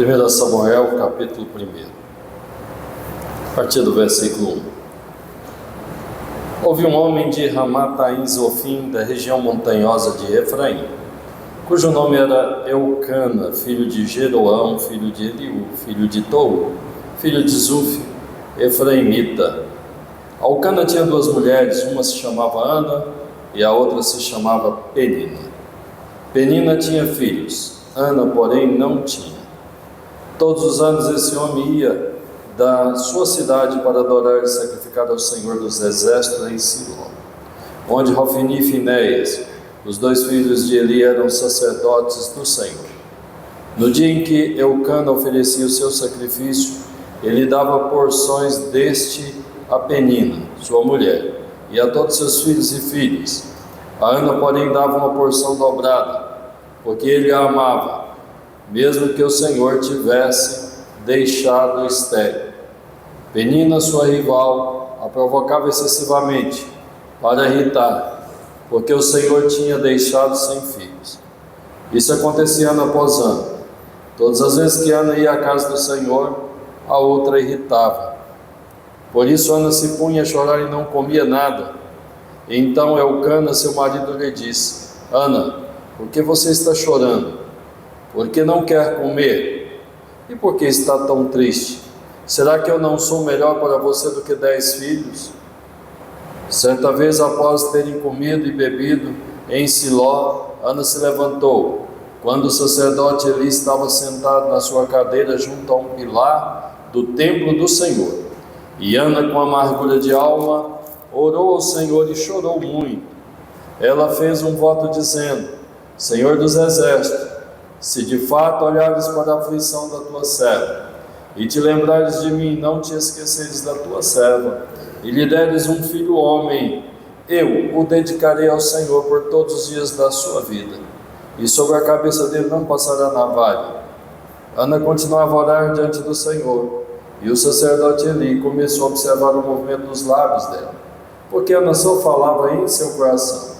1 Samuel, capítulo 1, a partir do versículo 1. Houve um homem de Ramataim Zofim, da região montanhosa de Efraim, cujo nome era Eucana, filho de Jeroão, filho de Eliú, filho de Tou, filho de Zuf, efraimita. Eucana tinha duas mulheres, uma se chamava Ana e a outra se chamava Penina. Penina tinha filhos, Ana, porém, não tinha. Todos os anos esse homem ia da sua cidade para adorar e sacrificar ao Senhor dos Exércitos em Siló, onde Hofni e Finéias, os dois filhos de Eli, eram sacerdotes do Senhor. No dia em que Eucana oferecia o seu sacrifício, ele dava porções deste a Penina, sua mulher, e a todos seus filhos e filhas. A Ana, porém, dava uma porção dobrada, porque ele a amava, mesmo que o Senhor tivesse deixado estéril. Penina, sua rival, a provocava excessivamente para irritar, porque o Senhor tinha deixado sem filhos. Isso acontecia ano após ano. Todas as vezes que Ana ia à casa do Senhor, a outra irritava. Por isso Ana se punha a chorar e não comia nada. E então Eucana, seu marido, lhe disse: Ana, por que você está chorando? Por que não quer comer? E por que está tão triste? Será que eu não sou melhor para você do que 10 filhos? Certa vez, após terem comido e bebido em Siló, Ana se levantou, quando o sacerdote Eli estava sentado na sua cadeira junto a um pilar do templo do Senhor. E Ana, com amargura de alma, orou ao Senhor e chorou muito. Ela fez um voto dizendo: Senhor dos Exércitos, se de fato olhares para a aflição da tua serva, e te lembrares de mim, não te esqueceres da tua serva, e lhe deres um filho homem, eu o dedicarei ao Senhor por todos os dias da sua vida, e sobre a cabeça dele não passará navalha. Ana continuava a orar diante do Senhor, e o sacerdote Eli começou a observar o movimento dos lábios dela, porque Ana só falava em seu coração.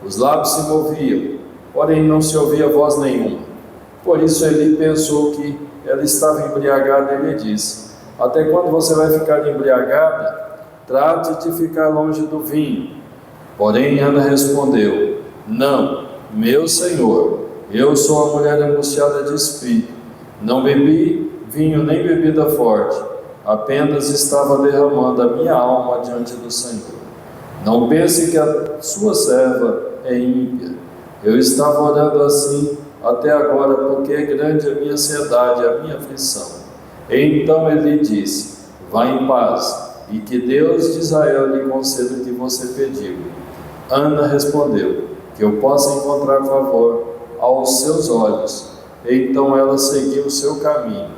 Os lábios se moviam, porém não se ouvia voz nenhuma. Por isso Eli pensou que ela estava embriagada e lhe disse: até quando você vai ficar embriagada? Trate de ficar longe do vinho. Porém Ana respondeu: não, meu senhor, eu sou uma mulher angustiada de espírito. Não bebi vinho nem bebida forte, apenas estava derramando a minha alma diante do Senhor. Não pense que a sua serva é ímpia. Eu estava orando assim até agora, porque é grande a minha ansiedade, a minha aflição. Então ele disse: vá em paz, e que Deus de Israel lhe conceda o que você pediu. Ana respondeu: que eu possa encontrar favor aos seus olhos. Então ela seguiu o seu caminho,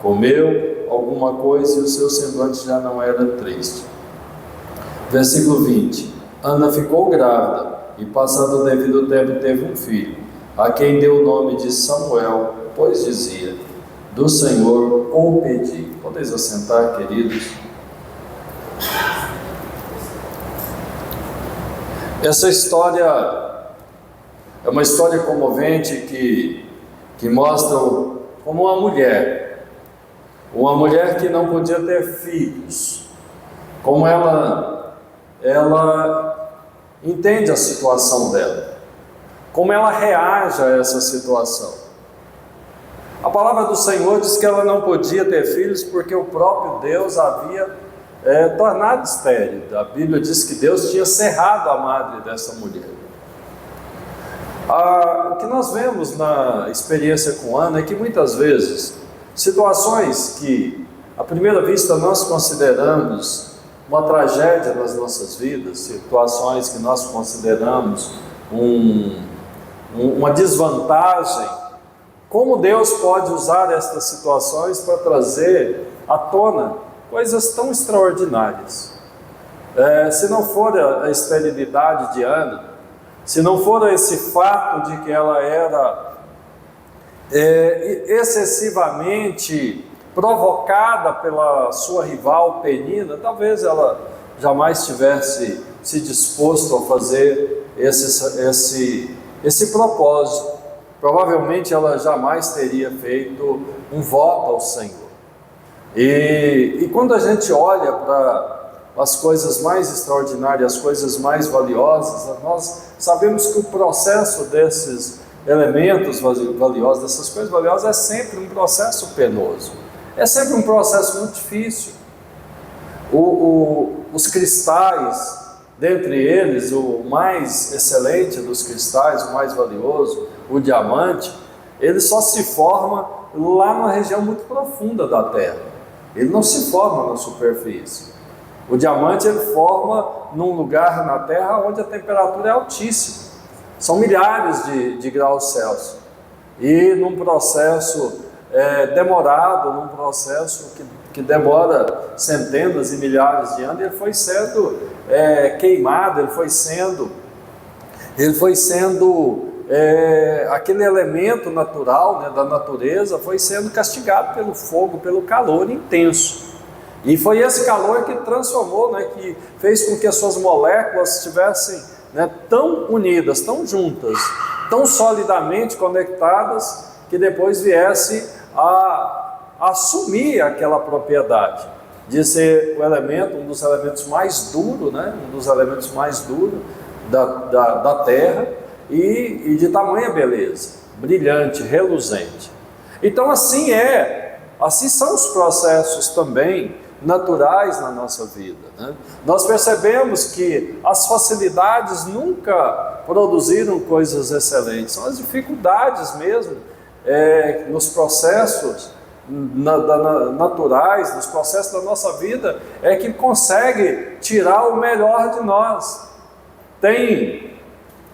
comeu alguma coisa e o seu semblante já não era triste. Versículo 20. Ana ficou grávida e, passado o devido tempo, teve um filho, a quem deu o nome de Samuel, pois dizia: do Senhor o pedi. Podeis assentar, queridos. Essa história é uma história comovente que mostra como uma mulher que não podia ter filhos, como ela entende a situação dela, como ela reage a essa situação. A palavra do Senhor diz que ela não podia ter filhos porque o próprio Deus havia tornado estéril. A Bíblia diz que Deus tinha cerrado a madre dessa mulher. O que nós vemos na experiência com Ana é que muitas vezes situações que à primeira vista nós consideramos uma tragédia nas nossas vidas, situações que nós consideramos uma desvantagem, como Deus pode usar estas situações para trazer à tona coisas tão extraordinárias. Se não for a esterilidade de Ana, se não for esse fato de que ela era excessivamente provocada pela sua rival Penina, talvez ela jamais tivesse se disposto a fazer esse propósito. provavelmente ela jamais teria feito um voto ao Senhor. E quando a gente olha para as coisas mais extraordinárias, as coisas mais valiosas, nós sabemos que o processo desses elementos valiosos, dessas coisas valiosas, é sempre um processo penoso, é sempre um processo muito difícil. Os cristais, dentre eles, o mais excelente dos cristais, o mais valioso, o diamante, ele só se forma lá numa região muito profunda da Terra, ele não se forma na superfície. O diamante ele forma num lugar na Terra onde a temperatura é altíssima, são milhares de graus Celsius, e num processo demorado, num processo que demora centenas e milhares de anos, ele foi sendo queimado, ele foi sendo aquele elemento natural, né, da natureza, foi sendo castigado pelo fogo, pelo calor intenso. E foi esse calor que transformou, né, que fez com que as suas moléculas estivessem, né, tão unidas, tão juntas, tão solidamente conectadas, que depois viesse a assumir aquela propriedade de ser o elemento, um dos elementos mais duros, né, da Terra, e de tamanha beleza, brilhante, reluzente. Então assim são os processos também naturais na nossa vida, né? Nós percebemos que as facilidades nunca produziram coisas excelentes, são as dificuldades mesmo nos processos naturais, nos processos da nossa vida, que consegue tirar o melhor de nós. Tem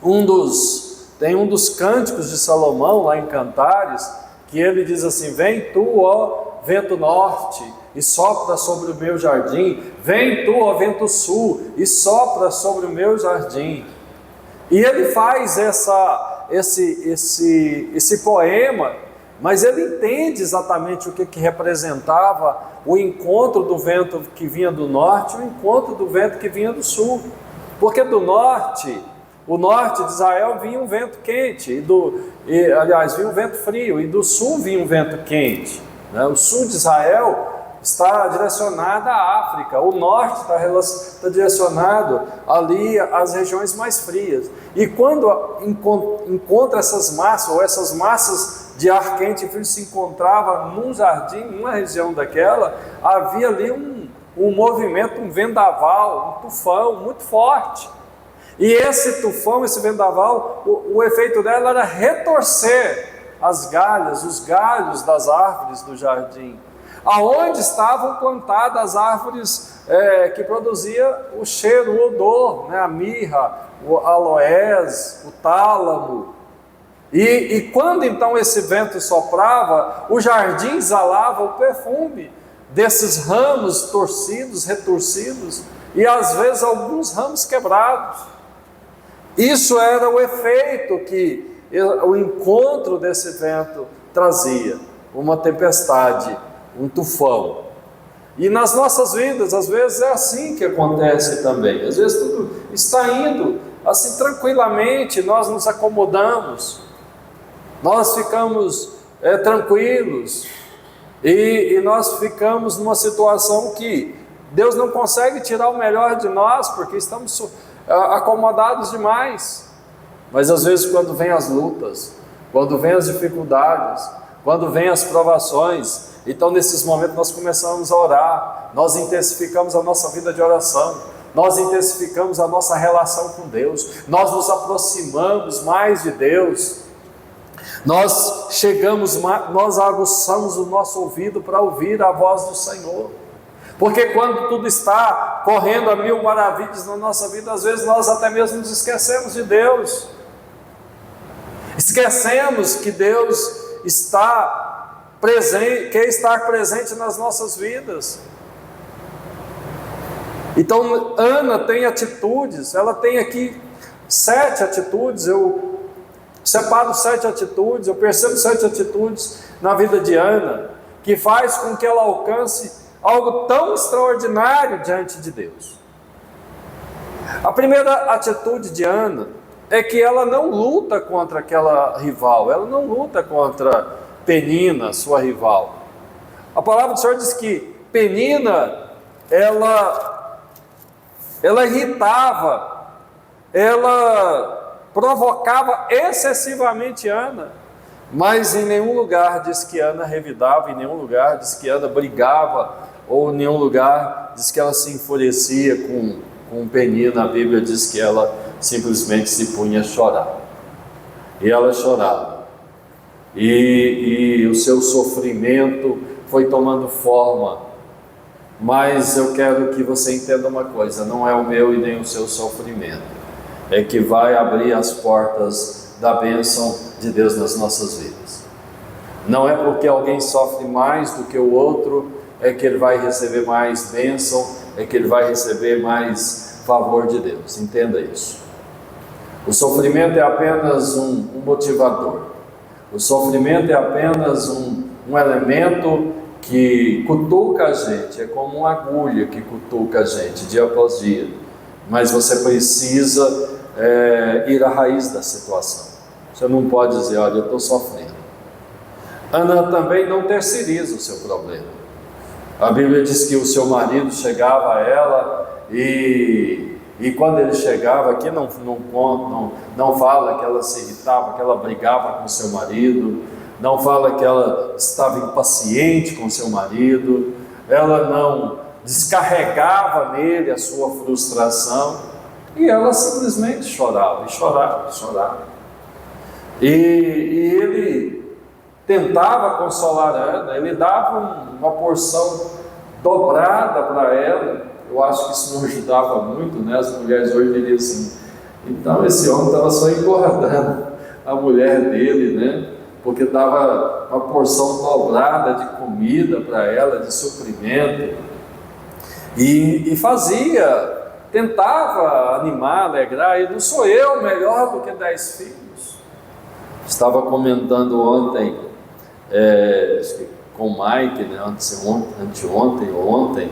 um dos cânticos de Salomão lá em Cantares, que ele diz assim: vem tu, ó vento norte, e sopra sobre o meu jardim, vem tu, ó vento sul, e sopra sobre o meu jardim. E ele faz esse poema, mas ele entende exatamente o que representava o encontro do vento que vinha do norte e o encontro do vento que vinha do sul. Porque do norte, o norte de Israel vinha um vento quente, vinha um vento frio, e do sul vinha um vento quente, né? O sul de Israel está direcionado à África, o norte está direcionado ali às regiões mais frias. E quando encontra essas massas, ou essas massas de ar quente e frio se encontravam num jardim, numa região daquela, havia ali um movimento, um vendaval, um tufão muito forte. E esse tufão, esse vendaval, o efeito dela era retorcer as galhas, os galhos das árvores do jardim, aonde estavam plantadas as árvores que produziam o cheiro, o odor, né? A mirra, o aloés, o tálamo. E quando então esse vento soprava, o jardim exalava o perfume desses ramos torcidos, retorcidos, e às vezes alguns ramos quebrados. Isso era o efeito que o encontro desse vento trazia, uma tempestade, um tufão. E nas nossas vidas, às vezes é assim que acontece também. Às vezes tudo está indo assim tranquilamente, nós nos acomodamos, nós ficamos tranquilos, e nós ficamos numa situação que Deus não consegue tirar o melhor de nós, porque estamos acomodados demais. Mas às vezes quando vem as lutas, quando vem as dificuldades, quando vem as provações, então nesses momentos nós começamos a orar, nós intensificamos a nossa vida de oração, nós intensificamos a nossa relação com Deus, nós nos aproximamos mais de Deus, nós aguçamos o nosso ouvido para ouvir a voz do Senhor. Porque quando tudo está correndo a mil maravilhas na nossa vida, às vezes nós até mesmo nos esquecemos de Deus. Esquecemos que Deus está presente, quer estar presente nas nossas vidas. Então Ana tem atitudes, ela tem aqui 7 atitudes, eu separo 7 atitudes, eu percebo 7 atitudes na vida de Ana, que faz com que ela alcance algo tão extraordinário diante de Deus. A primeira atitude de Ana é que ela não luta contra aquela rival, ela não luta contra Penina, sua rival. A palavra do Senhor diz que Penina, ela irritava, ela provocava excessivamente Ana, mas em nenhum lugar diz que Ana revidava, em nenhum lugar diz que Ana brigava, ou em nenhum lugar diz que ela se enfurecia com Penina. A Bíblia diz que ela simplesmente se punha a chorar, e ela chorava, e o seu sofrimento foi tomando forma. Mas eu quero que você entenda uma coisa: não é o meu e nem o seu sofrimento é que vai abrir as portas da bênção de Deus nas nossas vidas. Não é porque alguém sofre mais do que o outro é que ele vai receber mais bênção, é que ele vai receber mais favor de Deus. Entenda isso. O sofrimento é apenas um motivador. O sofrimento é apenas um elemento que cutuca a gente, é como uma agulha que cutuca a gente dia após dia. Mas você precisa ir à raiz da situação. Você não pode dizer: olha, eu estou sofrendo. Ana também não terceiriza o seu problema. A Bíblia diz que o seu marido chegava a ela e quando ele chegava, aqui não fala que ela se irritava, que ela brigava com seu marido, não fala que ela estava impaciente com seu marido, ela não descarregava nele a sua frustração, e ela simplesmente chorava, e chorava, e chorava. E ele tentava consolar Ana, ele dava uma porção dobrada para ela. Eu acho que isso não ajudava muito, né? As mulheres hoje diriam assim: então esse homem estava só engordando a mulher dele, né? Porque dava uma porção dobrada de comida para ela, de suprimento, e tentava animar, alegrar. E não sou eu melhor do que 10 filhos. Estava comentando ontem, com o Mike, né? Anteontem ou ontem,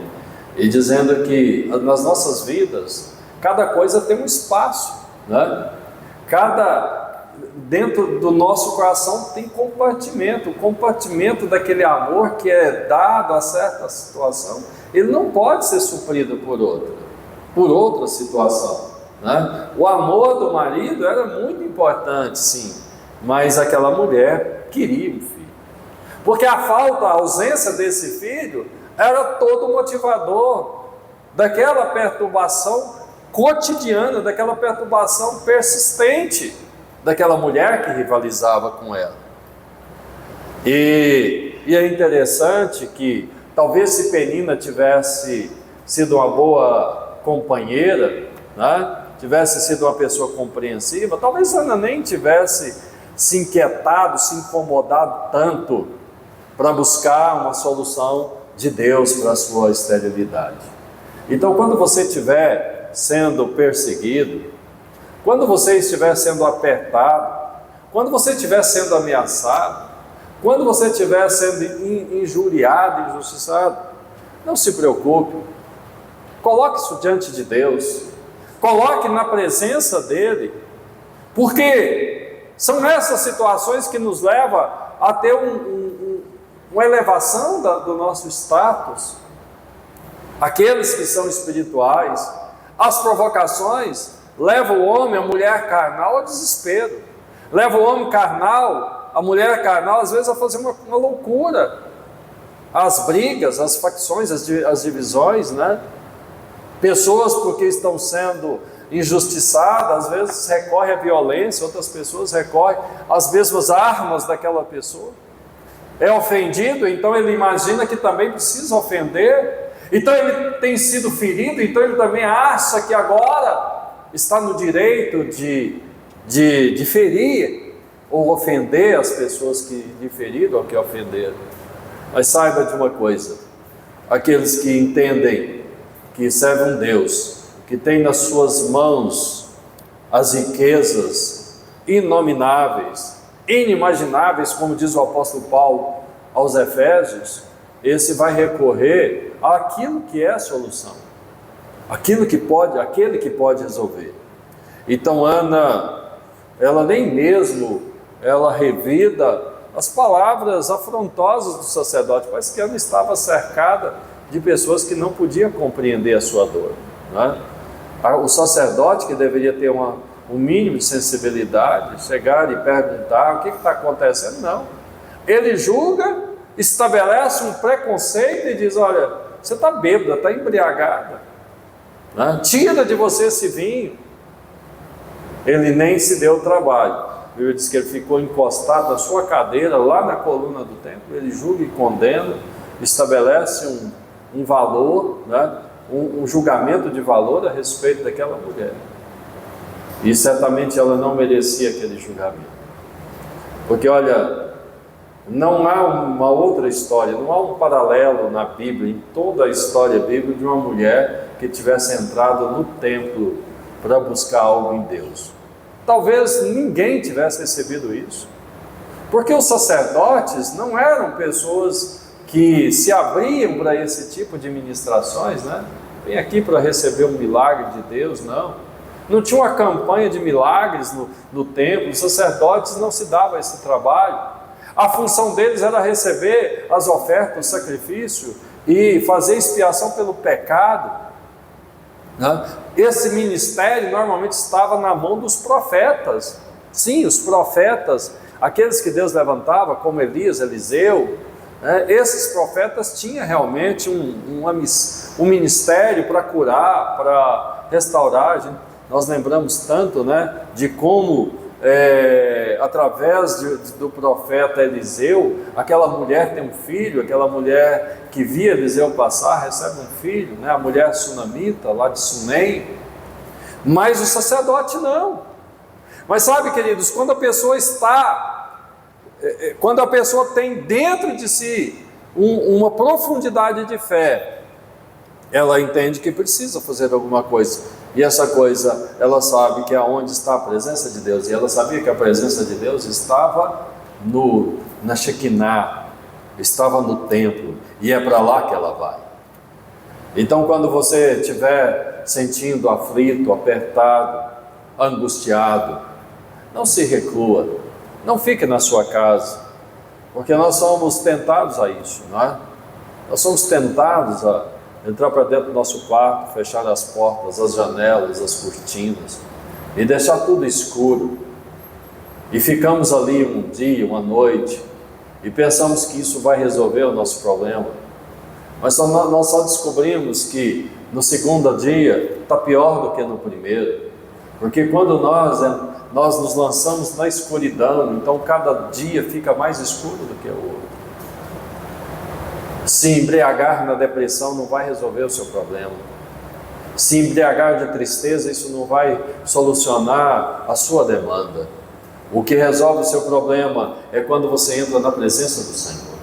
e dizendo que nas nossas vidas, cada coisa tem um espaço, né? Dentro do nosso coração tem compartimento. O compartimento daquele amor que é dado a certa situação, ele não pode ser suprido por outra situação, né? O amor do marido era muito importante, sim, mas aquela mulher queria um filho, porque a ausência desse filho era todo o motivador daquela perturbação cotidiana, daquela perturbação persistente daquela mulher que rivalizava com ela. E é interessante que talvez se Penina tivesse sido uma boa companheira, né? Tivesse sido uma pessoa compreensiva, talvez Ana nem tivesse se inquietado, se incomodado tanto para buscar uma solução de Deus para a sua esterilidade. Então, quando você estiver sendo perseguido, quando você estiver sendo apertado, quando você estiver sendo ameaçado, quando você estiver sendo injuriado, injustiçado, não se preocupe. Coloque isso diante de Deus, coloque na presença dEle, porque são essas situações que nos levam a ter uma elevação do nosso status. Aqueles que são espirituais, as provocações levam o homem, a mulher carnal ao desespero, leva o homem carnal, a mulher carnal às vezes a fazer uma loucura, as brigas, as facções, as divisões, né? Pessoas, porque estão sendo injustiçadas, às vezes recorrem à violência, outras pessoas recorrem às mesmas armas daquela pessoa. É ofendido, então ele imagina que também precisa ofender, então ele tem sido ferido, então ele também acha que agora está no direito de ferir ou ofender as pessoas que lhe feriram ou que ofenderam. Mas saiba de uma coisa: aqueles que entendem que servem um Deus, que tem nas suas mãos as riquezas inomináveis, inimagináveis, como diz o apóstolo Paulo aos Efésios, esse vai recorrer àquilo que é a solução, aquele que pode resolver. Então Ana ela nem mesmo ela revida as palavras afrontosas do sacerdote, parece que ela estava cercada de pessoas que não podiam compreender a sua dor, né? O sacerdote, que deveria ter um mínimo de sensibilidade, chegar e perguntar o que está acontecendo, não. Ele julga, estabelece um preconceito e diz: olha, você está bêbada, está embriagada, né? Tira de você esse vinho. Ele nem se deu o trabalho. A Bíblia diz que ele ficou encostado na sua cadeira, lá na coluna do templo. Ele julga e condena, estabelece um valor, né? um julgamento de valor a respeito daquela mulher. E certamente ela não merecia aquele julgamento. Porque, olha, não há uma outra história, não há um paralelo na Bíblia, em toda a história bíblica, de uma mulher que tivesse entrado no templo para buscar algo em Deus. Talvez ninguém tivesse recebido isso, porque os sacerdotes não eram pessoas que se abriam para esse tipo de ministrações, né? Vem aqui para receber um milagre de Deus, não. Não tinha uma campanha de milagres no templo, os sacerdotes não se davam esse trabalho. A função deles era receber as ofertas, o sacrifício e fazer expiação pelo pecado, né? Esse ministério normalmente estava na mão dos profetas. Sim, os profetas, aqueles que Deus levantava, como Elias, Eliseu, né? Esses profetas tinham realmente um ministério para curar, para restaurar. Nós lembramos tanto, né, de como através do profeta Eliseu, aquela mulher tem um filho, aquela mulher que via Eliseu passar, recebe um filho, né, a mulher sunamita, lá de Sunem. Mas o sacerdote não. Mas sabe, queridos, quando a pessoa tem dentro de si uma profundidade de fé, ela entende que precisa fazer alguma coisa. E essa coisa, ela sabe que é onde está a presença de Deus. E ela sabia que a presença de Deus estava na Shekinah, estava no templo. E é para lá que ela vai. Então, quando você estiver sentindo aflito, apertado, angustiado, não se reclua, não fique na sua casa, porque nós somos tentados a isso, não é? Nós somos tentados a entrar para dentro do nosso quarto, fechar as portas, as janelas, as cortinas e deixar tudo escuro. E ficamos ali um dia, uma noite, e pensamos que isso vai resolver o nosso problema. Mas nós só descobrimos que no segundo dia está pior do que no primeiro. Porque quando nós nos lançamos na escuridão, então cada dia fica mais escuro do que o outro. Se embriagar na depressão não vai resolver o seu problema. Se embriagar de tristeza, isso não vai solucionar a sua demanda. O que resolve o seu problema é quando você entra na presença do Senhor.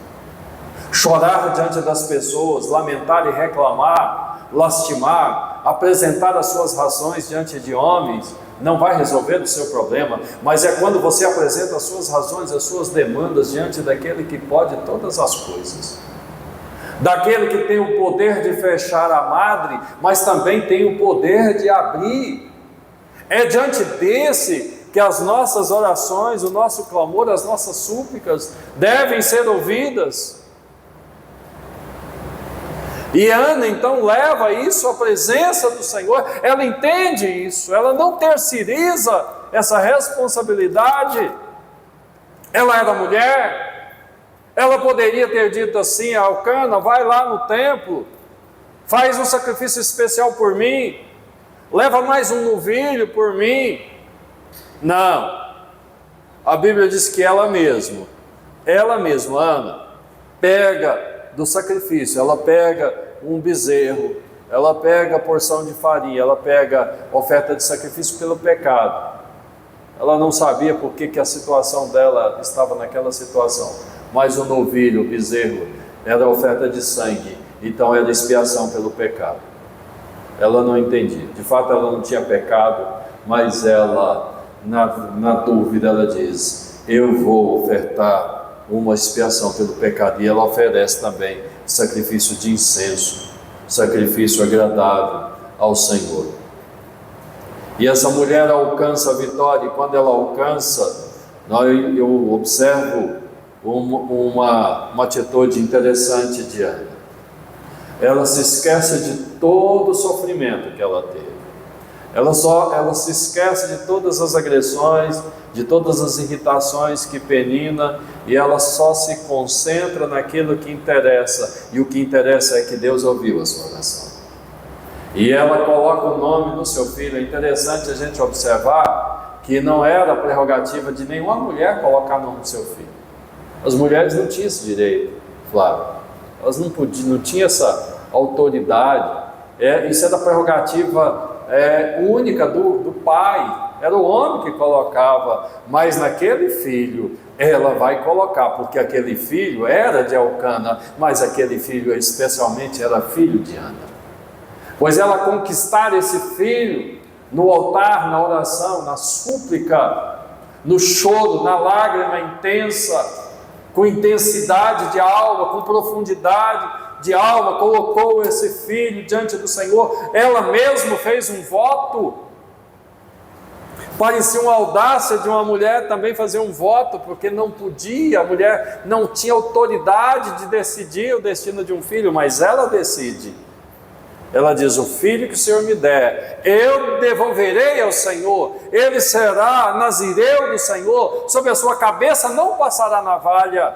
Chorar diante das pessoas, lamentar e reclamar, lastimar, apresentar as suas razões diante de homens, não vai resolver o seu problema, mas é quando você apresenta as suas razões, as suas demandas diante daquele que pode todas as coisas. Daquele que tem o poder de fechar a madre, mas também tem o poder de abrir. É diante desse que as nossas orações, o nosso clamor, as nossas súplicas devem ser ouvidas. E Ana então leva isso à presença do Senhor, ela entende isso, ela não terceiriza essa responsabilidade. Ela era mulher, ela poderia ter dito assim a Elcana: vai lá no templo, faz um sacrifício especial por mim, leva mais um novilho por mim. Não, a Bíblia diz que ela mesma, Ana, pega do sacrifício, ela pega um bezerro, ela pega a porção de farinha, ela pega oferta de sacrifício pelo pecado. Ela não sabia por que a situação dela estava naquela situação, mas o novilho, o bezerro, era oferta de sangue, então era expiação pelo pecado. Ela não entendia, de fato ela não tinha pecado, mas ela, na dúvida, ela diz: eu vou ofertar uma expiação pelo pecado. E ela oferece também sacrifício de incenso, sacrifício agradável ao Senhor. E essa mulher alcança a vitória, e quando ela alcança, eu observo uma atitude interessante de Ana. Ela se esquece de todo o sofrimento que ela teve. Ela se esquece de todas as agressões, de todas as irritações que Penina, e ela só se concentra naquilo que interessa, e o que interessa é que Deus ouviu a sua oração. E ela coloca o nome do seu filho. É interessante a gente observar que não era prerrogativa de nenhuma mulher colocar nome no seu filho. As mulheres não tinham esse direito, Flávio. Elas não tinham essa autoridade. Isso é da prerrogativa única do pai. Era o homem que colocava, mas naquele filho ela vai colocar, porque aquele filho era de Elcana, mas aquele filho especialmente era filho de Ana. Pois ela conquistar esse filho no altar, na oração, na súplica, no choro, na lágrima intensa, com intensidade de alma, com profundidade de alma, colocou esse filho diante do Senhor. Ela mesma fez um voto. Parecia uma audácia de uma mulher também fazer um voto, porque não podia, a mulher não tinha autoridade de decidir o destino de um filho, mas ela decide. Ela diz: o filho que o Senhor me der, eu devolverei ao Senhor, ele será nazireu do Senhor, sobre a sua cabeça não passará navalha.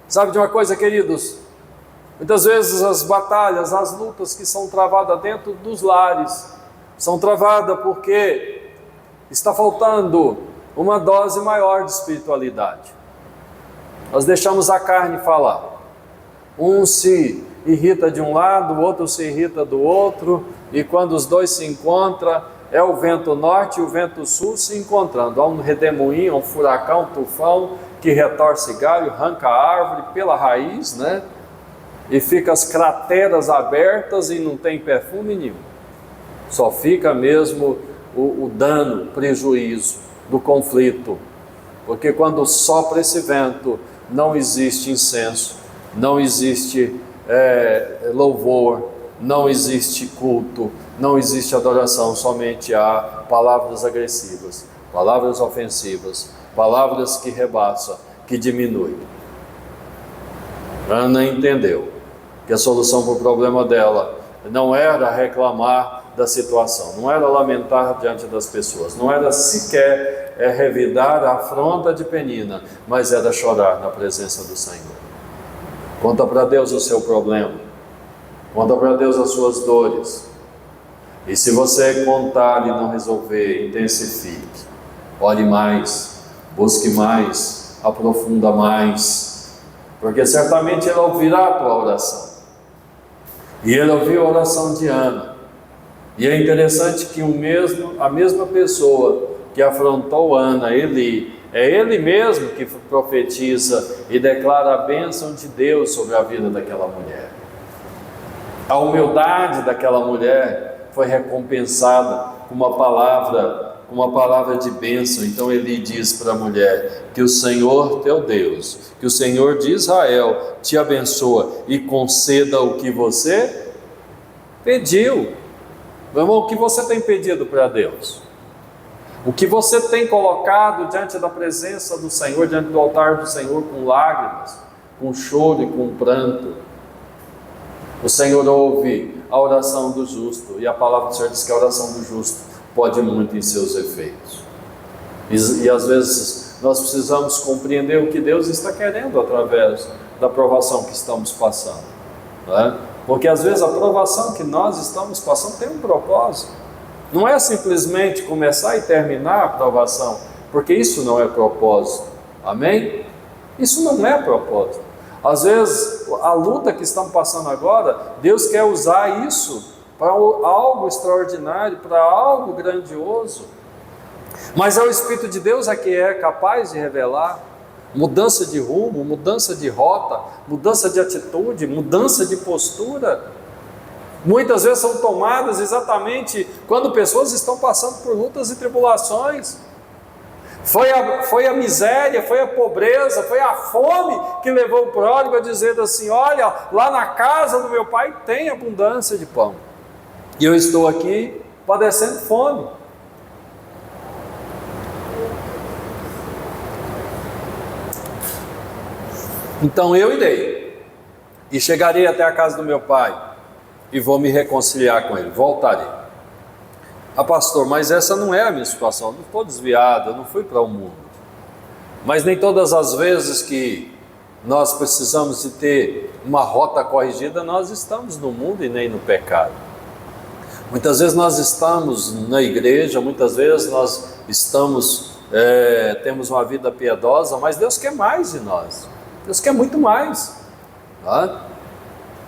Sabe de uma coisa, queridos? Muitas vezes as batalhas, as lutas que são travadas dentro dos lares, são travadas porque está faltando uma dose maior de espiritualidade. Nós deixamos a carne falar. Um se irrita de um lado, o outro se irrita do outro, e quando os dois se encontram, é o vento norte e o vento sul se encontrando. Há um redemoinho, um furacão, um tufão, que retorce galho, arranca a árvore pela raiz, né? E fica as crateras abertas e não tem perfume nenhum. Só fica mesmo o dano, o prejuízo do conflito. Porque quando sopra esse vento, não existe incenso, não existe louvor, não existe culto, não existe adoração, somente há palavras agressivas, palavras ofensivas, palavras que rebaixam, que diminuem. Ana entendeu que a solução para o problema dela não era reclamar da situação, não era lamentar diante das pessoas, não era sequer revidar a afronta de Penina, mas era chorar na presença do Senhor. Conta para Deus o seu problema, conta para Deus as suas dores, e se você contar e não resolver, intensifique, ore mais, busque mais, aprofunda mais, porque certamente Ele ouvirá a tua oração. E Ele ouviu a oração de Ana. E é interessante que a mesma pessoa que afrontou Ana, Eli, é Ele mesmo que profetiza e declara a bênção de Deus sobre a vida daquela mulher. A humildade daquela mulher foi recompensada com uma palavra de bênção. Então Eli diz para a mulher: que o Senhor teu Deus, que o Senhor de Israel te abençoa e conceda o que você pediu. Meu irmão, o que você tem pedido para Deus? O que você tem colocado diante da presença do Senhor, diante do altar do Senhor, com lágrimas, com choro e com pranto? O Senhor ouve a oração do justo, e a palavra do Senhor diz que a oração do justo pode muito em seus efeitos. E às vezes nós precisamos compreender o que Deus está querendo através da provação que estamos passando, não é? Porque às vezes a provação que nós estamos passando tem um propósito. Não é simplesmente começar e terminar a provação, porque isso não é propósito. Amém? Isso não é propósito. Às vezes a luta que estamos passando agora, Deus quer usar isso para algo extraordinário, para algo grandioso. Mas é o Espírito de Deus que é capaz de revelar mudança de rumo, mudança de rota, mudança de atitude, mudança de postura. Muitas vezes são tomadas exatamente quando pessoas estão passando por lutas e tribulações. Foi a miséria, foi a pobreza, foi a fome que levou o pródigo a dizer assim: olha, lá na casa do meu pai tem abundância de pão, e eu estou aqui padecendo fome. Então eu irei, e chegarei até a casa do meu pai, e vou me reconciliar com ele, voltarei. Ah, pastor, mas essa não é a minha situação, eu não estou desviado, eu não fui para o mundo. Mas nem todas as vezes que nós precisamos de ter uma rota corrigida, nós estamos no mundo e nem no pecado. Muitas vezes nós estamos na igreja, muitas vezes nós estamos, temos uma vida piedosa, mas Deus quer mais de nós, Deus quer muito mais, tá?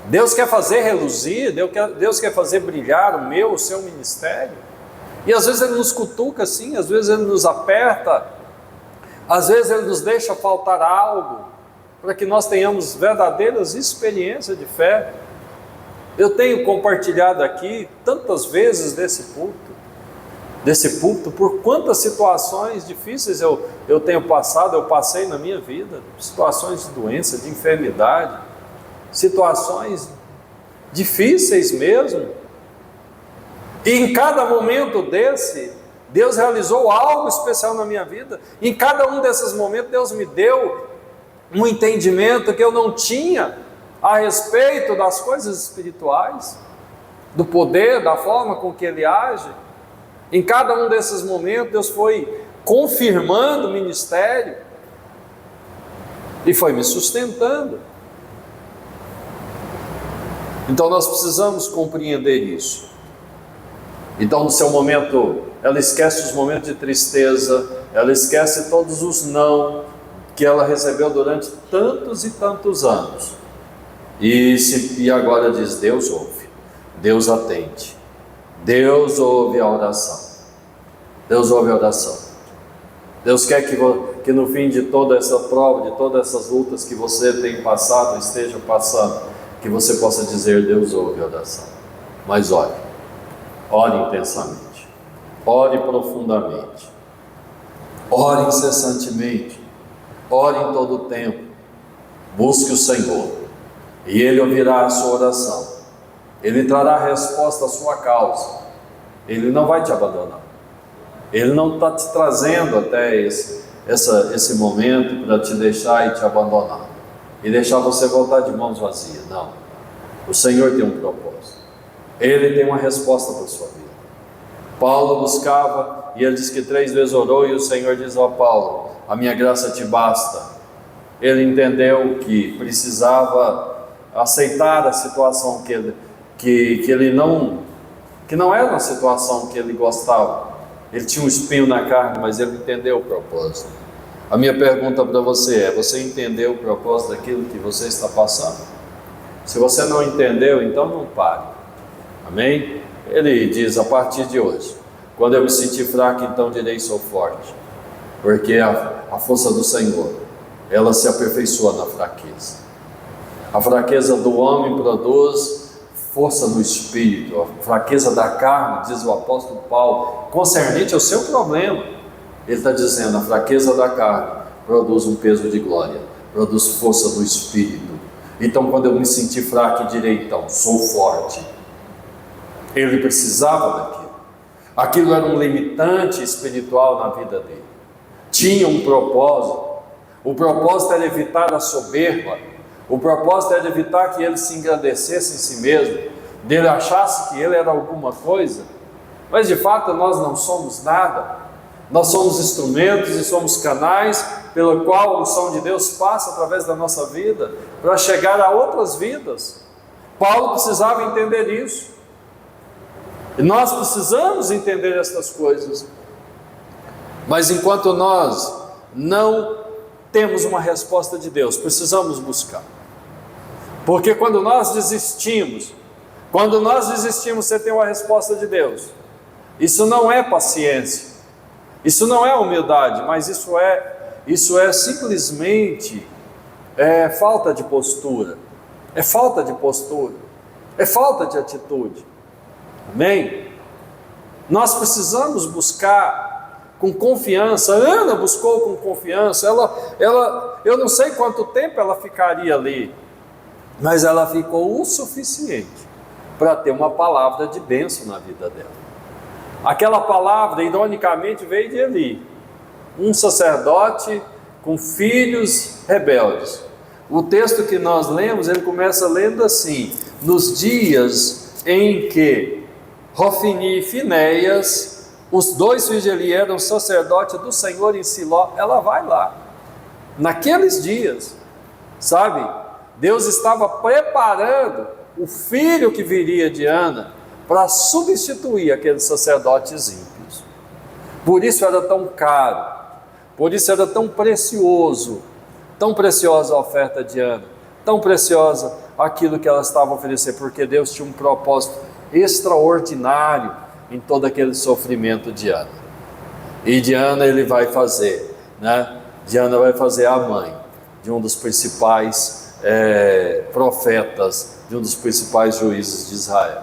Deus quer fazer reluzir, Deus quer fazer brilhar o seu ministério, e às vezes Ele nos cutuca assim, às vezes Ele nos aperta, às vezes Ele nos deixa faltar algo, para que nós tenhamos verdadeiras experiências de fé. Eu tenho compartilhado aqui tantas vezes desse púlpito, por quantas situações difíceis eu tenho passado, eu passei na minha vida, situações de doença, de enfermidade, situações difíceis mesmo, e em cada momento desse, Deus realizou algo especial na minha vida. Em cada um desses momentos Deus me deu um entendimento que eu não tinha a respeito das coisas espirituais, do poder, da forma com que Ele age. Em cada um desses momentos Deus foi confirmando o ministério e foi me sustentando. Então nós precisamos compreender isso. Então no seu momento, ela esquece os momentos de tristeza, ela esquece todos os não que ela recebeu durante tantos e tantos anos. E agora diz: Deus ouve, Deus atende, Deus ouve a oração, Deus ouve a oração. Deus quer que no fim de toda essa prova, de todas essas lutas que você tem passado, esteja passando, que você possa dizer: Deus ouve a oração. Mas ore intensamente, ore profundamente, ore incessantemente, ore em todo o tempo, busque o Senhor, e Ele ouvirá a sua oração, Ele trará a resposta à sua causa, Ele não vai te abandonar, Ele não está te trazendo até esse momento para te deixar e te abandonar, e deixar você voltar de mãos vazias. Não, o Senhor tem um propósito, Ele tem uma resposta para a sua vida. Paulo buscava, e ele diz que 3 vezes orou, e o Senhor diz ao Paulo: a minha graça te basta. Ele entendeu que precisava aceitar a situação que não era uma situação que ele gostava. Ele tinha um espinho na carne, mas ele entendeu o propósito. A minha pergunta para você é: você entendeu o propósito daquilo que você está passando? Se você não entendeu, então não pare. Amém? Ele diz: a partir de hoje, quando eu me sentir fraco, então direi: sou forte, porque a força do Senhor, ela se aperfeiçoa na fraqueza. A fraqueza do homem produz força no espírito. A fraqueza da carne, diz o apóstolo Paulo, concernente ao seu problema, ele está dizendo: a fraqueza da carne produz um peso de glória, produz força do espírito. Então quando eu me sentir fraco, direi: então sou forte. Ele precisava daquilo. Aquilo era um limitante espiritual na vida dele. Tinha um propósito. O propósito era evitar a soberba. O propósito era evitar que ele se engrandecesse em si mesmo, dele achasse que ele era alguma coisa. Mas de fato nós não somos nada. Nós somos instrumentos e somos canais pelo qual a unção de Deus passa através da nossa vida para chegar a outras vidas. Paulo precisava entender isso. E nós precisamos entender estas coisas. Mas enquanto nós não temos uma resposta de Deus, precisamos buscar. Porque quando nós desistimos, você tem uma resposta de Deus. Isso não é paciência, isso não é humildade, mas isso é simplesmente falta de postura, é falta de atitude. Amém? Nós precisamos buscar com confiança. Ana buscou com confiança. Eu não sei quanto tempo ela ficaria ali, mas ela ficou o suficiente para ter uma palavra de bênção na vida dela. Aquela palavra, ironicamente, veio de Eli, um sacerdote com filhos rebeldes, O texto que nós lemos, ele começa lendo assim: nos dias em que Hofni e Finéias, os dois filhos de Eli, eram sacerdotes do Senhor em Siló. Ela vai lá, naqueles dias, sabe? Deus estava preparando o filho que viria de Ana para substituir aqueles sacerdotes ímpios. Por isso era tão caro, por isso era tão precioso, tão preciosa a oferta de Ana, tão preciosa aquilo que ela estava oferecendo, porque Deus tinha um propósito extraordinário em todo aquele sofrimento de Ana. E de Ana ele vai fazer, né? De Ana vai fazer a mãe de um dos principais profetas, de um dos principais juízes de Israel.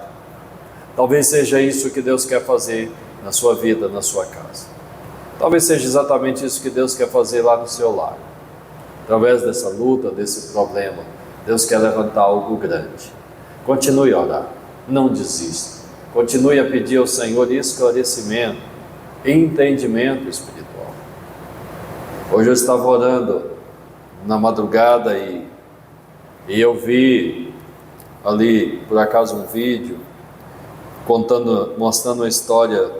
Talvez seja isso que Deus quer fazer na sua vida, na sua casa. Talvez seja exatamente isso que Deus quer fazer lá no seu lar. Através dessa luta, desse problema, Deus quer levantar algo grande. Continue a orar, não desista. Continue a pedir ao Senhor esclarecimento, entendimento espiritual. Hoje eu estava orando na madrugada e eu vi ali, por acaso, um vídeo mostrando uma história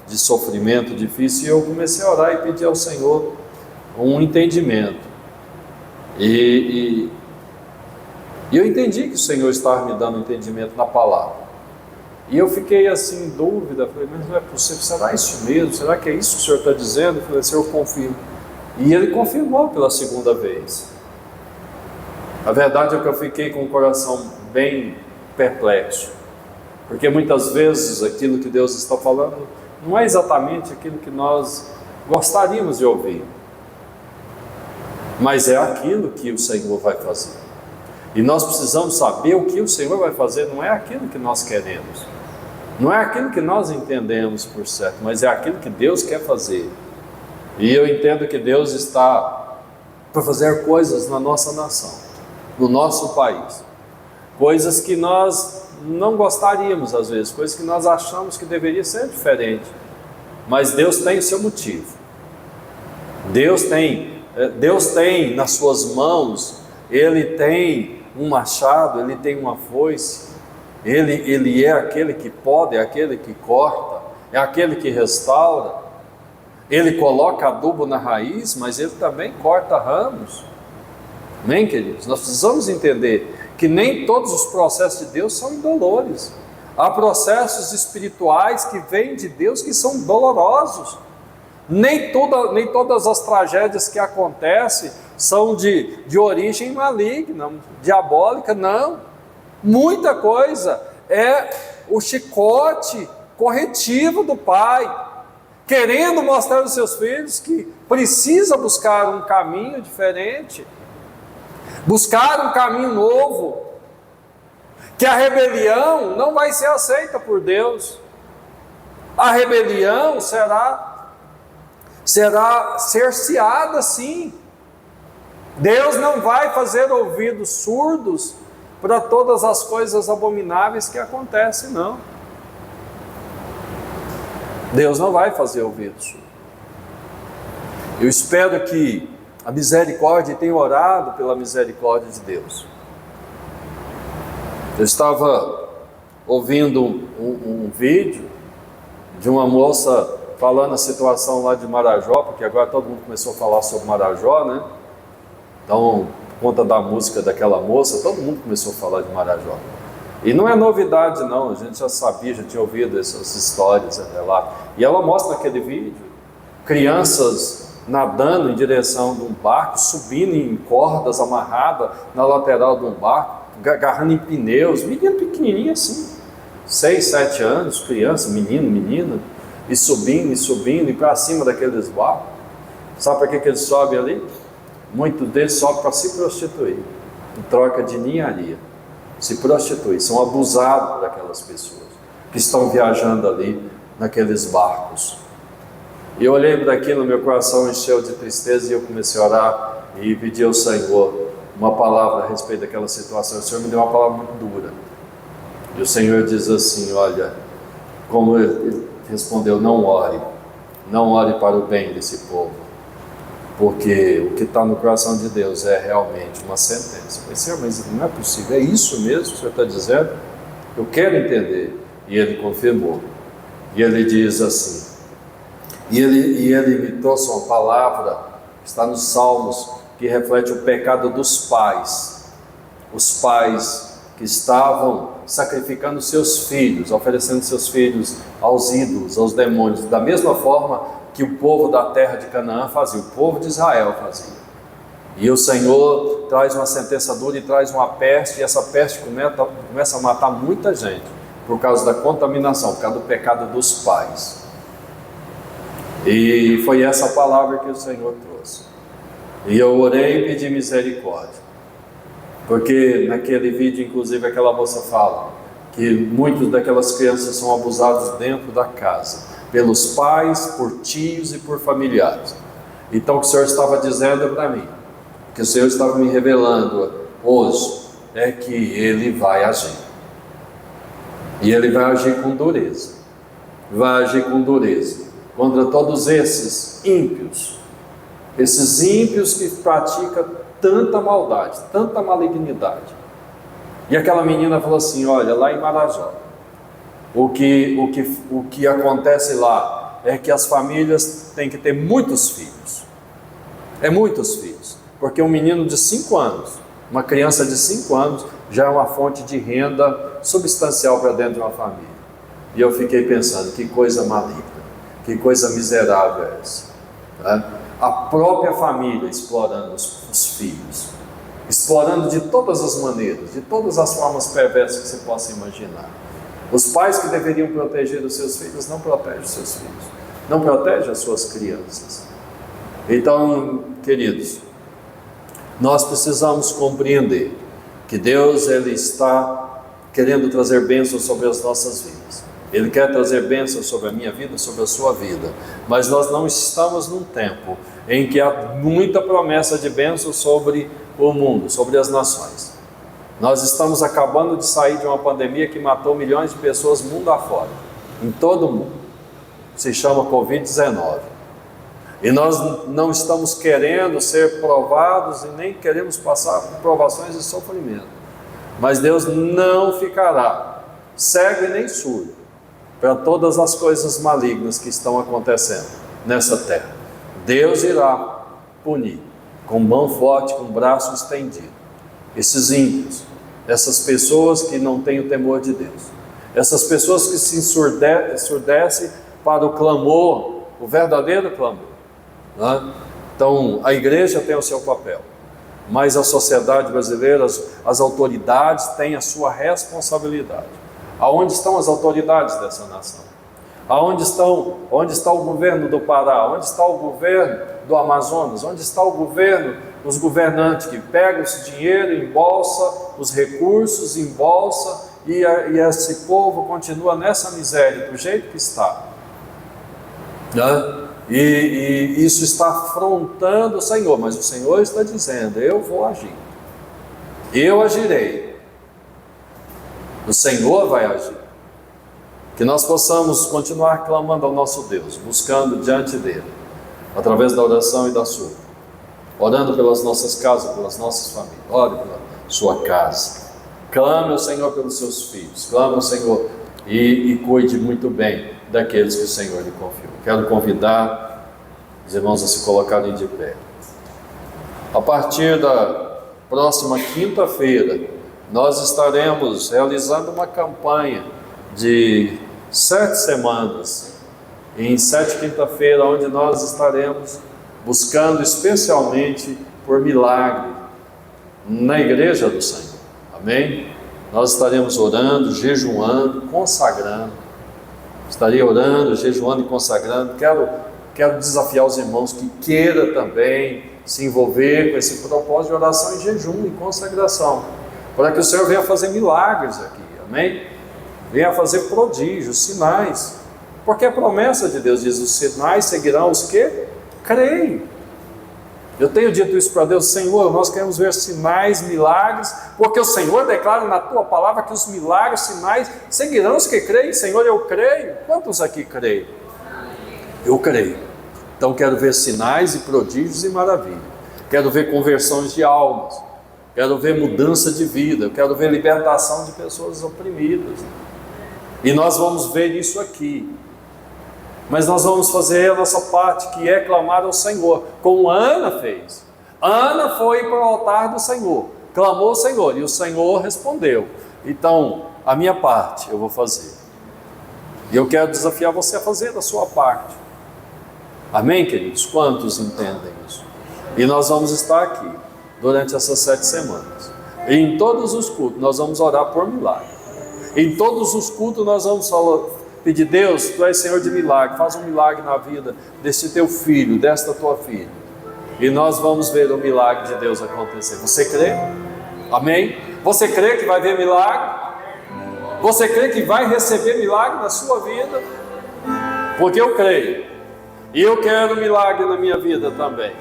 de sofrimento difícil, e eu comecei a orar e pedir ao Senhor um entendimento. E eu entendi que o Senhor estava me dando entendimento na palavra. E eu fiquei assim em dúvida, falei, mas não é possível, será isso mesmo? Será que é isso que o Senhor está dizendo? Eu falei, Senhor, eu confirmo. E Ele confirmou pela segunda vez. A verdade é que eu fiquei com o coração bem perplexo, porque muitas vezes aquilo que Deus está falando não é exatamente aquilo que nós gostaríamos de ouvir, mas é aquilo que o Senhor vai fazer. E nós precisamos saber o que o Senhor vai fazer, não é aquilo que nós queremos, não é aquilo que nós entendemos por certo, mas é aquilo que Deus quer fazer. E eu entendo que Deus está para fazer coisas na nossa nação, no nosso país, coisas que nós não gostaríamos às vezes, coisas que nós achamos que deveria ser diferente, mas Deus tem o seu motivo. Deus tem nas suas mãos, Ele tem um machado, Ele tem uma foice, Ele é aquele que pode, é aquele que corta, é aquele que restaura. Ele coloca adubo na raiz, mas Ele também corta ramos. Amém, queridos? Nós precisamos entender que nem todos os processos de Deus são indolores. Há processos espirituais que vêm de Deus que são dolorosos. Nem todas as tragédias que acontecem são de origem maligna, diabólica, não. Muita coisa é o chicote corretivo do Pai, querendo mostrar aos seus filhos que precisa buscar um caminho diferente, buscar um caminho novo, que a rebelião não vai ser aceita por Deus. A rebelião será cerceada, sim. Deus não vai fazer ouvidos surdos para todas as coisas abomináveis que acontecem, não. Deus não vai fazer ouvidos surdos. Eu espero que a misericórdia, tenho orado pela misericórdia de Deus. Eu estava ouvindo um vídeo de uma moça falando a situação lá de Marajó, porque agora todo mundo começou a falar sobre Marajó, né? Então, por conta da música daquela moça, todo mundo começou a falar de Marajó. E não é novidade não, a gente já sabia, já tinha ouvido essas histórias até lá. E ela mostra naquele vídeo, crianças nadando em direção de um barco, subindo em cordas amarradas na lateral de um barco, agarrando em pneus, menino pequenininho assim, 6, 7 anos, criança, menino, menina, e subindo, e para cima daqueles barcos. Sabe para que eles sobem ali? Muitos deles sobem para se prostituir, em troca de ninharia. Se prostituem, são abusados por aquelas pessoas que estão viajando ali naqueles barcos. E eu olhei para aquilo, meu coração encheu de tristeza e eu comecei a orar e pedi ao Senhor uma palavra a respeito daquela situação. O Senhor me deu uma palavra muito dura. E o Senhor diz assim, olha, como Ele respondeu, não ore para o bem desse povo. porque o que está no coração de Deus é realmente uma sentença. Eu falei, Senhor, mas não é possível, é isso mesmo que o Senhor está dizendo? Eu quero entender. E ele confirmou. E ele diz assim, e ele me trouxe uma palavra, que está nos Salmos, que reflete o pecado dos pais. Os pais que estavam sacrificando seus filhos, oferecendo seus filhos aos ídolos, aos demônios, da mesma forma que o povo da terra de Canaã fazia, o povo de Israel fazia. E o Senhor traz uma sentença dura e traz uma peste, e essa peste começa a matar muita gente, por causa da contaminação, por causa do pecado dos pais. E foi essa palavra que o Senhor trouxe. E eu orei e pedi misericórdia. Porque naquele vídeo, inclusive, aquela moça fala que muitas daquelas crianças são abusadas dentro da casa, pelos pais, por tios e por familiares. Então o que o Senhor estava dizendo para mim, que o Senhor estava me revelando hoje, é que Ele vai agir. E Ele vai agir com dureza. Vai agir com dureza contra todos esses ímpios que praticam tanta maldade, tanta malignidade. E aquela menina falou assim, olha, lá em Marajó, o que acontece lá é que as famílias têm que ter muitos filhos. É muitos filhos. Porque um menino de 5 anos, uma criança de 5 anos, já é uma fonte de renda substancial para dentro de uma família. E eu fiquei pensando, que coisa maligna, que coisa miserável é essa, né? A própria família explorando os filhos, explorando de todas as maneiras, de todas as formas perversas que você possa imaginar. Os pais que deveriam proteger os seus filhos não protegem os seus filhos, não protegem as suas crianças. Então, queridos, nós precisamos compreender que Deus, Ele está querendo trazer bênçãos sobre as nossas vidas. Ele quer trazer bênçãos sobre a minha vida, sobre a sua vida. Mas nós não estamos num tempo em que há muita promessa de bênçãos sobre o mundo, sobre as nações. Nós estamos acabando de sair de uma pandemia que matou milhões de pessoas mundo afora, em todo o mundo. Se chama Covid-19. E nós não estamos querendo ser provados e nem queremos passar por provações e sofrimento. Mas Deus não ficará cego e nem surdo para todas as coisas malignas que estão acontecendo nessa terra. Deus irá punir com mão forte, com braço estendido, esses ímpios, essas pessoas que não têm o temor de Deus, essas pessoas que se ensurdecem para o clamor, o verdadeiro clamor, né? Então a igreja tem o seu papel, mas a sociedade brasileira, as autoridades têm a sua responsabilidade. Aonde estão as autoridades dessa nação? Onde está o governo do Pará? Onde está o governo do Amazonas? Onde está o governo, os governantes que pegam esse dinheiro, embolsa os recursos, embolsa, e esse povo continua nessa miséria, do jeito que está, né? E isso está afrontando o Senhor, mas o Senhor está dizendo, eu vou agir, eu agirei, o Senhor vai agir. Que nós possamos continuar clamando ao nosso Deus, buscando diante dEle, através da oração e da súplica, orando pelas nossas casas, pelas nossas famílias. Ore pela sua casa, clame ao Senhor pelos seus filhos, clame ao Senhor e cuide muito bem daqueles que o Senhor lhe confiou. Quero convidar os irmãos a se colocarem de pé. A partir da próxima quinta-feira, nós estaremos realizando uma campanha de 7 semanas, em 7 quinta-feira, onde nós estaremos buscando especialmente por milagre na igreja do Senhor, amém? Nós estaremos orando, jejuando, consagrando, estarei orando, jejuando e consagrando. Quero desafiar os irmãos que queiram também se envolver com esse propósito de oração e jejum e consagração, para que o Senhor venha fazer milagres aqui, amém? Venha fazer prodígios, sinais, porque a promessa de Deus diz, os sinais seguirão os que creem. Eu tenho dito isso para Deus, Senhor, nós queremos ver sinais, milagres, porque o Senhor declara na tua palavra que os milagres, sinais, seguirão os que creem. Senhor, eu creio. Quantos aqui creem? Eu creio. Então quero ver sinais e prodígios e maravilhas. Quero ver conversões de almas. Quero ver mudança de vida. Quero ver libertação de pessoas oprimidas. E nós vamos ver isso aqui. Mas nós vamos fazer a nossa parte, que é clamar ao Senhor, como Ana fez. Ana foi para o altar do Senhor, clamou ao Senhor, e o Senhor respondeu. Então, a minha parte eu vou fazer. E eu quero desafiar você a fazer a sua parte. Amém, queridos? Quantos entendem isso? E nós vamos estar aqui, durante essas 7 semanas. E em todos os cultos, nós vamos orar por milagre. Em todos os cultos, nós vamos pedir: Deus, Tu és Senhor de milagre, faz um milagre na vida deste teu filho, desta tua filha. E nós vamos ver o milagre de Deus acontecer. Você crê? Amém? Você crê que vai ver milagre? Você crê que vai receber milagre na sua vida? Porque eu creio. E eu quero milagre na minha vida também.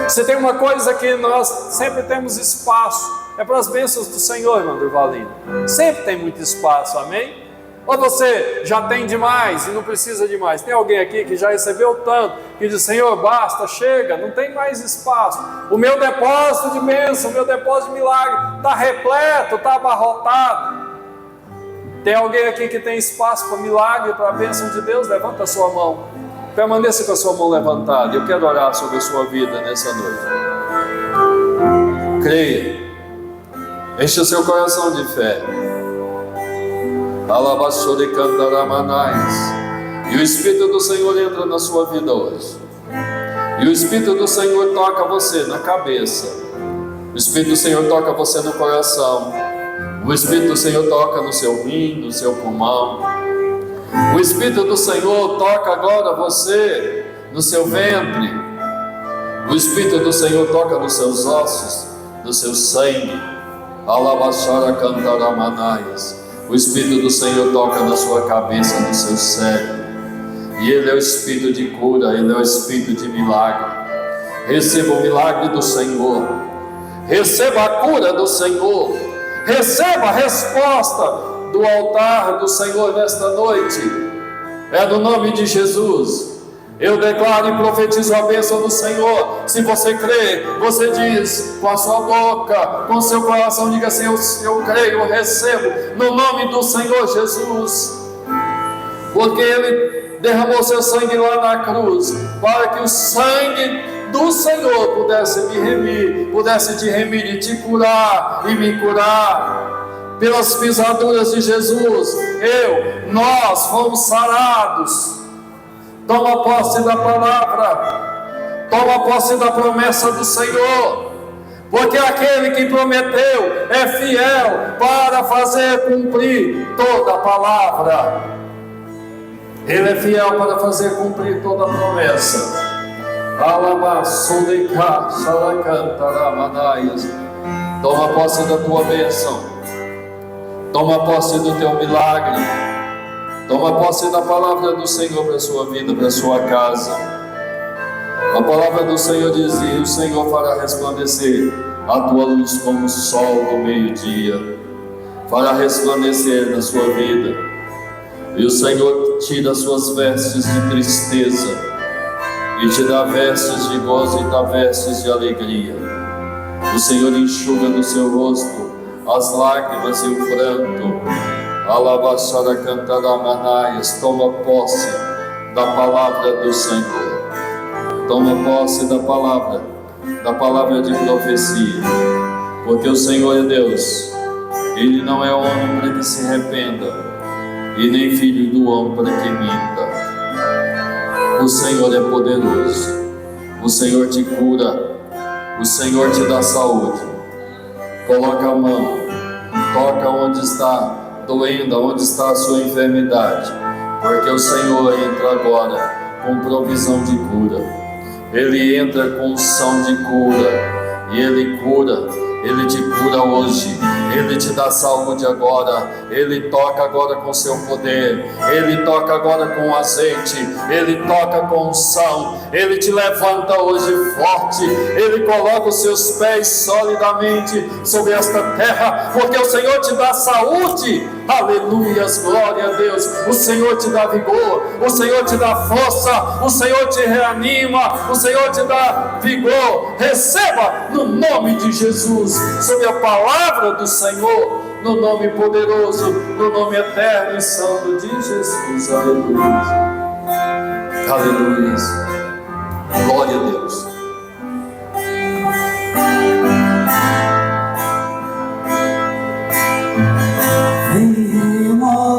Se tem uma coisa que nós sempre temos espaço, é para as bênçãos do Senhor, irmão Durvalino. Sempre tem muito espaço, amém? Ou você já tem demais e não precisa de mais? Tem alguém aqui que já recebeu tanto, que diz: Senhor, basta, chega, não tem mais espaço. O meu depósito de bênção, o meu depósito de milagre está repleto, está abarrotado. Tem alguém aqui que tem espaço para milagre, para a bênção de Deus? Levanta a sua mão. Permaneça com a sua mão levantada. Eu quero orar sobre a sua vida nessa noite. Creia. Enche o seu coração de fé. E o Espírito do Senhor entra na sua vida hoje. E o Espírito do Senhor toca você na cabeça. O Espírito do Senhor toca você no coração. O Espírito do Senhor toca no seu rim, no seu pulmão. O Espírito do Senhor toca agora você no seu ventre. O Espírito do Senhor toca nos seus ossos, no seu sangue. Alabaxara cantaramanaias. O Espírito do Senhor toca na sua cabeça, no seu cérebro. E Ele é o Espírito de cura, Ele é o Espírito de milagre. Receba o milagre do Senhor. Receba a cura do Senhor. Receba a resposta do altar do Senhor nesta noite. É no nome de Jesus. Eu declaro e profetizo a bênção do Senhor. Se você crê, você diz com a sua boca, com o seu coração, diga assim: eu creio, eu recebo, no nome do Senhor Jesus. Porque Ele derramou seu sangue lá na cruz, para que o sangue do Senhor pudesse me remir, pudesse te remir e te curar e me curar. Pelas pisaduras de Jesus, nós fomos sarados. Toma posse da palavra, toma posse da promessa do Senhor, porque aquele que prometeu é fiel para fazer cumprir toda a palavra. Ele é fiel para fazer cumprir toda a promessa. Toma posse da tua bênção, toma posse do teu milagre. Toma posse da palavra do Senhor para a sua vida, para a sua casa. A palavra do Senhor dizia: o Senhor fará resplandecer a tua luz como o sol do meio-dia. Fará resplandecer na sua vida. E o Senhor tira as suas vestes de tristeza e te dá vestes de gozo e dá vestes de alegria. O Senhor enxuga no seu rosto as lágrimas e o pranto. Alabaçara cantaramanaias. Toma posse da palavra do Senhor. Toma posse da palavra de profecia. Porque o Senhor é Deus. Ele não é homem para que se arrependa, e nem filho do homem para que minta. O Senhor é poderoso. O Senhor te cura. O Senhor te dá saúde. Coloca a mão. Toca onde está doendo, onde está a sua enfermidade, porque o Senhor entra agora com provisão de cura. Ele entra com unção de cura, e Ele cura. Ele te cura hoje, Ele te dá saúde agora, Ele toca agora com seu poder, Ele toca agora com azeite, Ele toca com unção, Ele te levanta hoje forte, Ele coloca os seus pés solidamente sobre esta terra, porque o Senhor te dá saúde Aleluias, glória a Deus. O Senhor te dá vigor, o Senhor te dá força, o Senhor te reanima, o Senhor te dá vigor. Receba no nome de Jesus, sob a palavra do Senhor, no nome poderoso, no nome eterno e santo de Jesus. Aleluia. Aleluia. Glória a Deus.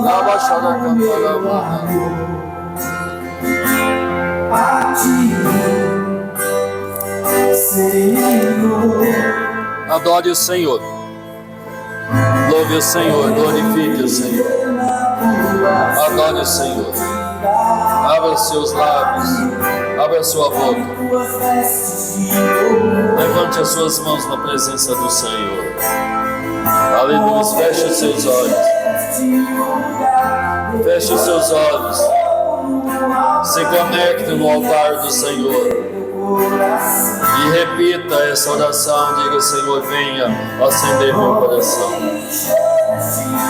Lava chora cantará. Adore o Senhor. Louve o Senhor, glorifique o Senhor. Adore o Senhor. Abra os seus lábios, abra a sua boca. Levante as suas mãos na presença do Senhor. Aleluia. Feche os seus olhos. Feche os seus olhos. Se conecte no altar do Senhor. E repita essa oração. Diga: Senhor, venha acender meu coração.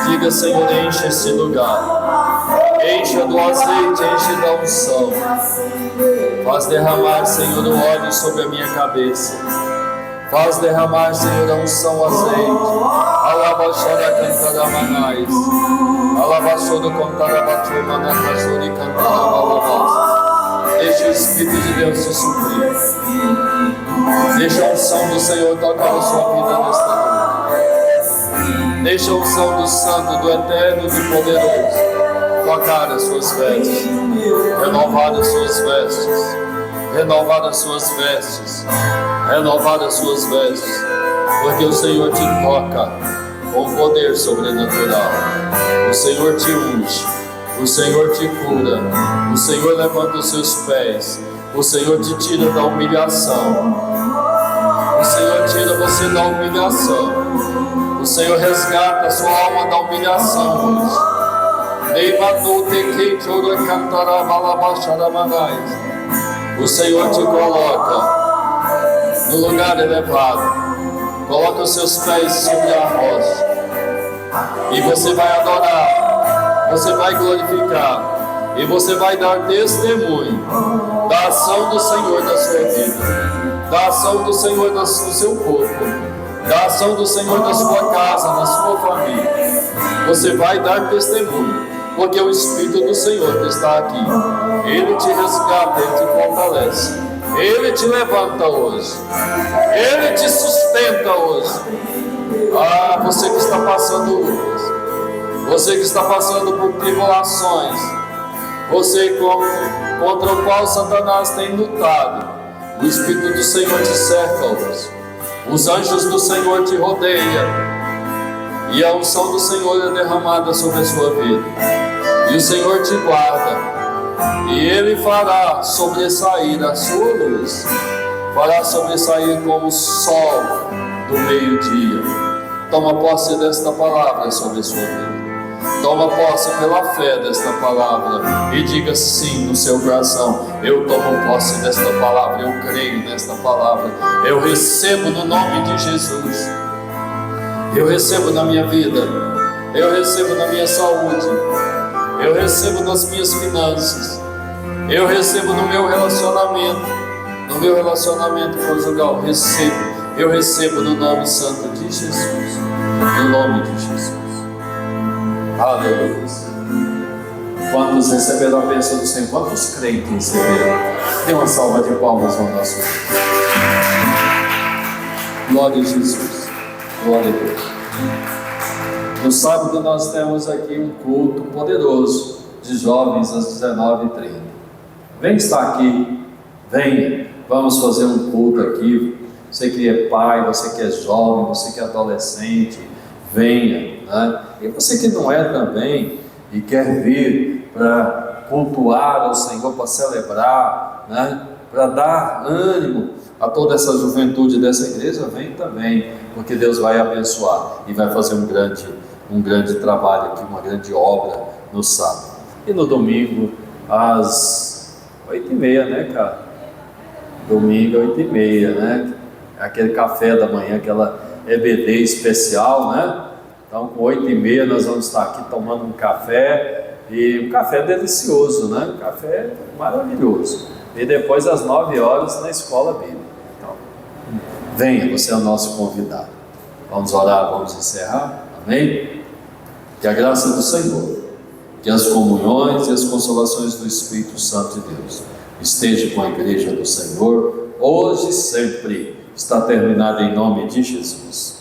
Diga: Senhor, enche esse lugar. Encha do azeite, enche da unção. Faz derramar, Senhor, o óleo sobre a minha cabeça. Faz derramar, Senhor, a unção, o azeite. Alabaxora cantaramanais. Alabaxora contarabatumanacazuri cantarabalabás. Deixa o Espírito de Deus te suprir. Deixa a unção do Senhor tocar a sua vida nesta noite. Deixa a unção do Santo, do Eterno e do Poderoso tocar as suas vestes, renovar as suas vestes, renovar as suas vestes, renovar as suas vestes, porque o Senhor te toca com poder sobrenatural. O Senhor te unge, o Senhor te cura, o Senhor levanta os seus pés, o Senhor te tira da humilhação, o Senhor tira você da humilhação, o Senhor resgata a sua alma da humilhação hoje. O Senhor te coloca no lugar elevado, coloca os seus pés sobre a rocha, e você vai adorar, você vai glorificar, e você vai dar testemunho da ação do Senhor na sua vida, da ação do Senhor no seu corpo, da ação do Senhor na sua casa, na sua família. Você vai dar testemunho, porque o Espírito do Senhor está aqui. Ele te resgata, Ele te fortalece, Ele te levanta hoje, Ele te sustenta hoje. Ah, você que está passando lutas, você que está passando por tribulações, você contra o qual Satanás tem lutado, o Espírito do Senhor te cerca hoje. Os anjos do Senhor te rodeiam, e a unção do Senhor é derramada sobre a sua vida, e o Senhor te guarda, e Ele fará sobressair a sua luz, fará sobressair como o sol do meio-dia. Toma posse desta palavra sobre a sua vida, toma posse pela fé desta palavra, e diga sim no seu coração: eu tomo posse desta palavra, eu creio nesta palavra, eu recebo no nome de Jesus. Eu recebo na minha vida, eu recebo na minha saúde, eu recebo nas minhas finanças, eu recebo no meu relacionamento conjugal, eu recebo no nome santo de Jesus, no nome de Jesus. Aleluia. Quantos receberam a bênção do Senhor? Quantos creem que receberam? Dê uma salva de palmas ao nosso Deus. Glória a Jesus. Glória a Deus. No sábado nós temos aqui um culto poderoso de jovens às 19h30. Vem estar aqui, venha, vamos fazer um culto aqui. Você que é pai, você que é jovem, você que é adolescente, venha, né? E você que não é também e quer vir para cultuar ao Senhor, para celebrar, né? Para dar ânimo a toda essa juventude dessa igreja, vem também, porque Deus vai abençoar e vai fazer um grande trabalho aqui, uma grande obra no sábado. E no domingo, às 8h30, né, cara? Domingo, 8h30, né? Aquele café da manhã, aquela EBD especial, né? Então, com 8h30 nós vamos estar aqui tomando um café, e um café delicioso, né? Um café maravilhoso. E depois às 9h na escola bíblica. Então, venha, você é o nosso convidado. Vamos orar, vamos encerrar? Amém? Que a graça do Senhor, que as comunhões e as consolações do Espírito Santo de Deus esteja com a igreja do Senhor, hoje e sempre. Está terminado em nome de Jesus.